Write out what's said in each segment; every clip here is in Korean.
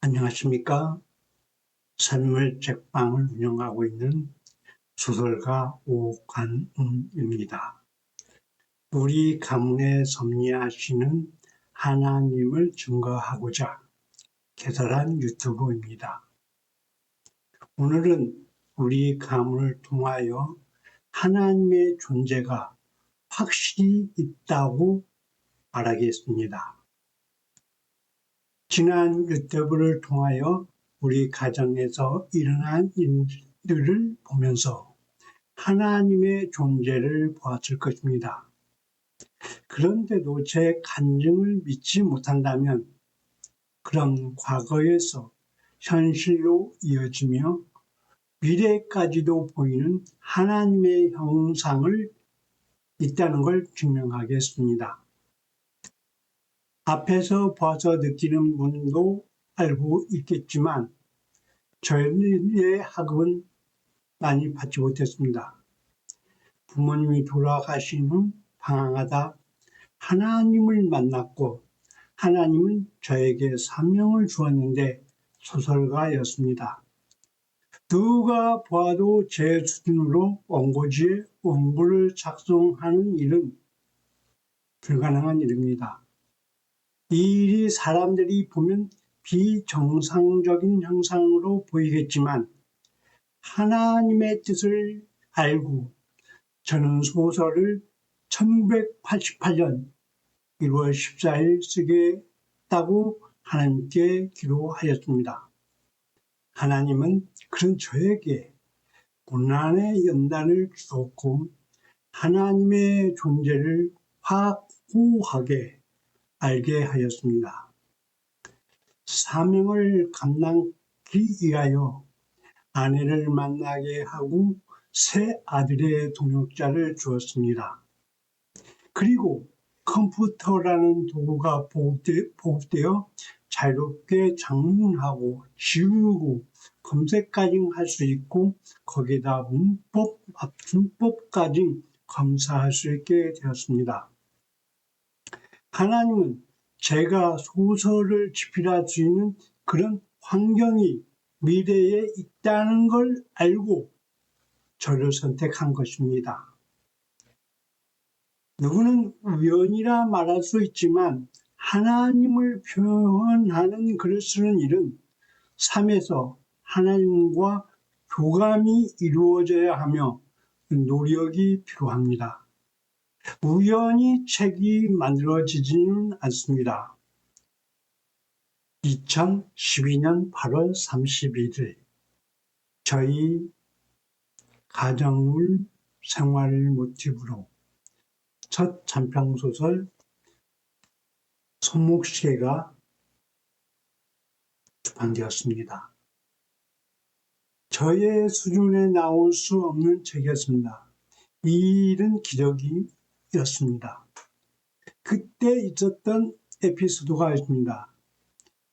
안녕하십니까. 삶의 책방을 운영하고 있는 소설가 오관웅입니다. 우리 가문에 섭리하시는 하나님을 증거하고자 개설한 유튜브입니다. 오늘은 우리 가문을 통하여 하나님의 존재가 확실히 있다고 말하겠습니다. 지난 유튜브를 통하여 우리 가정에서 일어난 일들을 보면서 하나님의 존재를 보았을 것입니다. 그런데도 제 간증을 믿지 못한다면 그런 과거에서 현실로 이어지며 미래까지도 보이는 하나님의 형상을 있다는 걸 증명하겠습니다. 앞에서 봐서 느끼는 분도 알고 있겠지만 저의 학업은 많이 받지 못했습니다. 부모님이 돌아가신 후 방황하다 하나님을 만났고 하나님은 저에게 사명을 주었는데 소설가였습니다. 누가 보아도 제 수준으로 원고지에 원고를 작성하는 일은 불가능한 일입니다. 이 일이 사람들이 보면 비정상적인 형상으로 보이겠지만 하나님의 뜻을 알고 저는 소설을 1988년 1월 14일 쓰겠다고 하나님께 기도하였습니다. 하나님은 그런 저에게 고난의 연단을 주었고 하나님의 존재를 확고하게 알게 하였습니다. 사명을 감당하기 위하여 아내를 만나게 하고 세 아들의 동역자를 주었습니다. 그리고 컴퓨터라는 도구가 보급되어 자유롭게 작문하고 지우고 검색까지 할 수 있고 거기다 문법, 합준법까지 검사할 수 있게 되었습니다. 하나님은 제가 소설을 집필할 수 있는 그런 환경이 미래에 있다는 걸 알고 저를 선택한 것입니다. 누구는 우연이라 말할 수 있지만 하나님을 표현하는 글을 쓰는 일은 삶에서 하나님과 교감이 이루어져야 하며 노력이 필요합니다. 우연히 책이 만들어지지는 않습니다. 2012년 8월 31일 저희 가정을 생활을 모티브로 첫 단편소설 손목시계가出版되었습니다. 저의 수준에 나올 수 없는 책이었습니다. 이 일은 기적이었습니다. 그때 있었던 에피소드가 있습니다.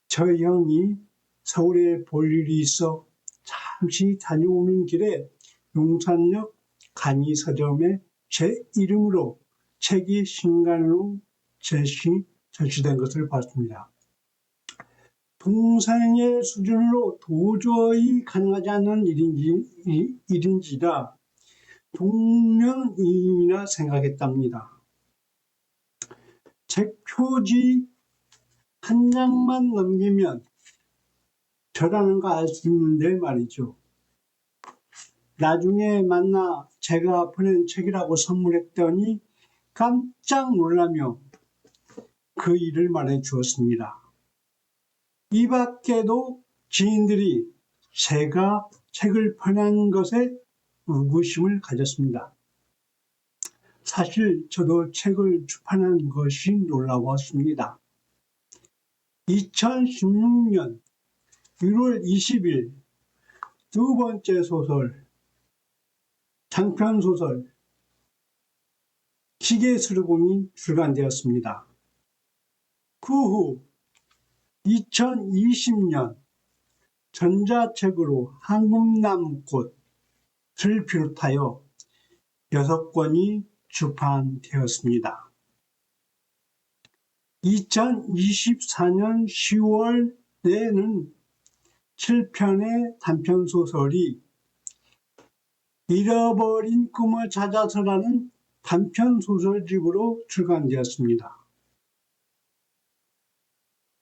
저 형이 서울에 볼 일이 있어 잠시 다녀오는 길에 용산역 간이 서점에 제 이름으로 책이 신간으로 전시된 것을 봤습니다. 동생의 수준으로 도저히 가능하지 않는 일인지라 동명이인이라 생각했답니다. 책 표지 한 장만 넘기면 저라는 거 알 수 있는데 말이죠. 나중에 만나 제가 보낸 책이라고 선물했더니 깜짝 놀라며 그 일을 말해 주었습니다. 이 밖에도 지인들이 제가 책을 보낸 것에 의구심을 가졌습니다. 사실 저도 책을 출판한 것이 놀라웠습니다. 2016년 1월 20일 두 번째 소설, 장편소설 기계수르공이 출간되었습니다. 그 후 2020년 전자책으로 한국나무꽃을 비롯하여 6권이 출판되었습니다. 2024년 10월에는 7편의 단편소설이 잃어버린 꿈을 찾아서라는 단편소설집으로 출간되었습니다.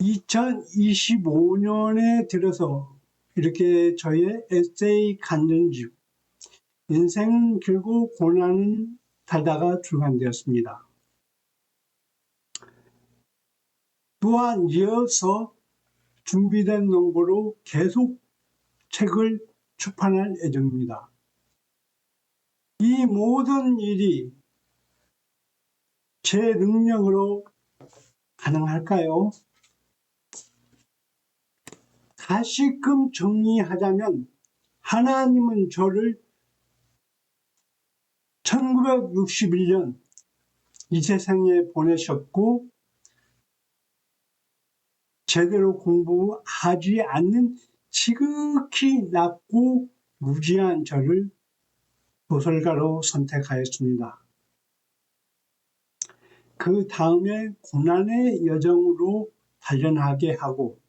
2025년에 들어서 이렇게 저의 에세이 간전집 인생은 길고 고난은 달다가 출간되었습니다. 또한 이어서 준비된 농부로 계속 책을 출판할 예정입니다. 이 모든 일이 제 능력으로 가능할까요? 다시금 정리하자면 하나님은 저를 1961년 이 세상에 보내셨고 제대로 공부하지 않는 지극히 낮고 무지한 저를 소설가로 선택하였습니다. 그 다음에 고난의 여정으로 단련하게 하고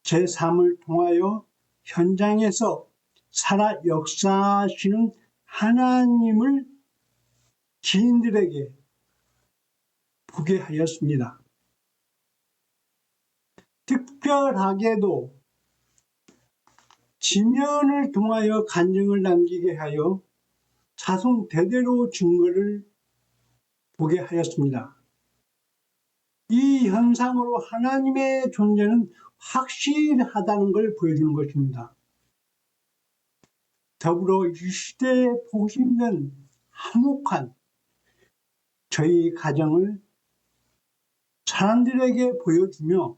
제 삶을 통하여 현장에서 살아 역사하시는 하나님을 지인들에게 보게 하였습니다. 특별하게도 지면을 통하여 간증을 남기게 하여 자손 대대로 증거를 보게 하였습니다. 이 현상으로 하나님의 존재는 확실하다는 걸 보여주는 것입니다. 더불어 이 시대에 복있는 화목한 저희 가정을 사람들에게 보여주며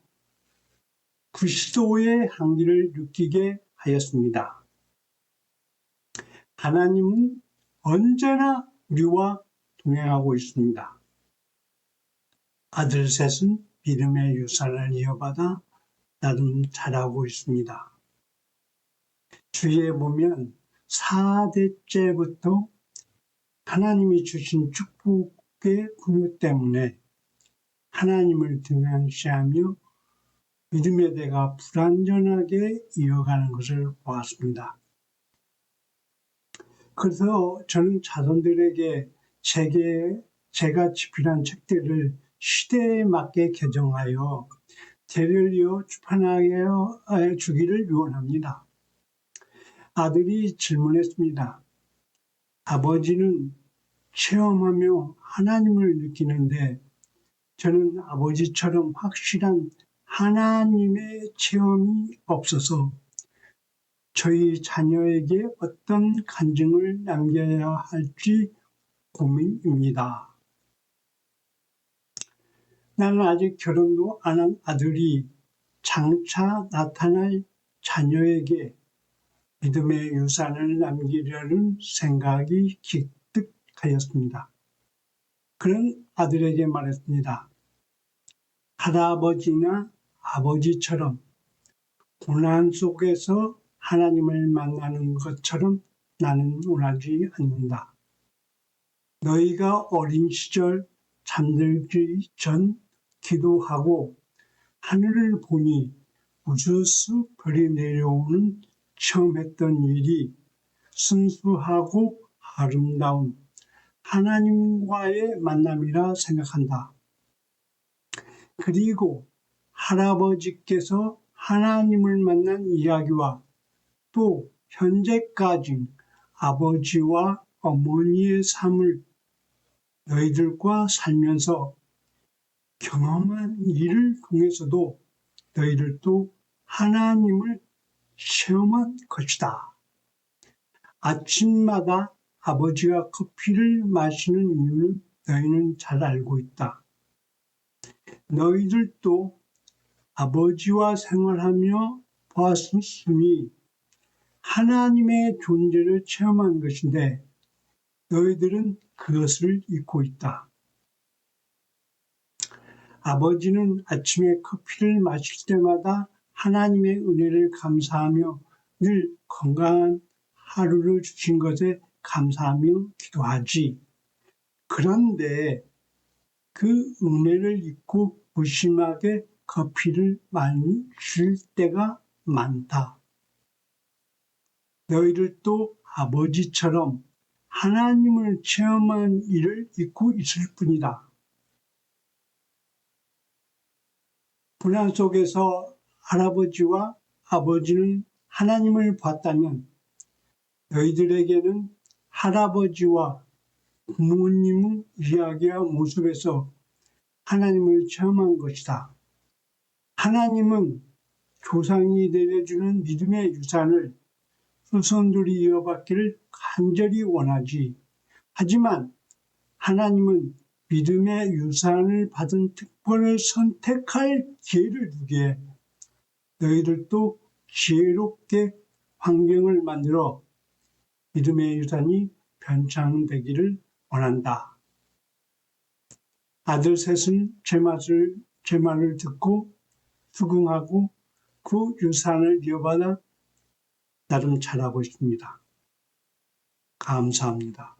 그리스도의 향기를 느끼게 하였습니다. 하나님은 언제나 우리와 동행하고 있습니다. 아들 셋은 믿음의 유산을 이어받아 나름 자라고 있습니다. 주위에 보면 4대째부터 하나님이 주신 축복의 근육 때문에 하나님을 등한시하며 믿음의 대가 불완전하게 이어가는 것을 보았습니다. 그래서 저는 자손들에게 제가 집필한 책들을 시대에 맞게 개정하여 대를 이어 출판하여 주기를 유언합니다. 아들이 질문했습니다. 아버지는 체험하며 하나님을 느끼는데 저는 아버지처럼 확실한 하나님의 체험이 없어서 저희 자녀에게 어떤 간증을 남겨야 할지 고민입니다. 나는 아직 결혼도 안 한 아들이 장차 나타날 자녀에게 믿음의 유산을 남기려는 생각이 기특하였습니다. 그런 아들에게 말했습니다. 할아버지나 아버지처럼 고난 속에서 하나님을 만나는 것처럼 나는 원하지 않는다. 너희가 어린 시절 잠들기 전 기도하고 하늘을 보니 우주수 별이 내려오는 체험했던 일이 순수하고 아름다운 하나님과의 만남이라 생각한다. 그리고 할아버지께서 하나님을 만난 이야기와 또 현재까지 아버지와 어머니의 삶을 너희들과 살면서 경험한 일을 통해서도 너희들도 하나님을 체험한 것이다. 아침마다 아버지가 커피를 마시는 이유는 너희는 잘 알고 있다. 너희들도 아버지와 생활하며 보았으니 하나님의 존재를 체험한 것인데 너희들은 그것을 잊고 있다. 아버지는 아침에 커피를 마실 때마다 하나님의 은혜를 감사하며 늘 건강한 하루를 주신 것에 감사하며 기도하지. 그런데 그 은혜를 잊고 무심하게 커피를 마실 때가 많다. 너희들도 아버지처럼 하나님을 체험한 일을 잊고 있을 뿐이다. 고난 속에서 할아버지와 아버지는 하나님을 봤다면 너희들에게는 할아버지와 부모님의 이야기와 모습에서 하나님을 체험한 것이다. 하나님은 조상이 내려주는 믿음의 유산을 후손들이 이어받기를 간절히 원하지. 하지만 하나님은 믿음의 유산을 받은 특권을 선택할 기회를 주기에 너희들도 지혜롭게 환경을 만들어 믿음의 유산이 변창되기를 원한다. 아들 셋은 제 말을 듣고 수긍하고 그 유산을 이어받아 나름 잘하고 있습니다. 감사합니다.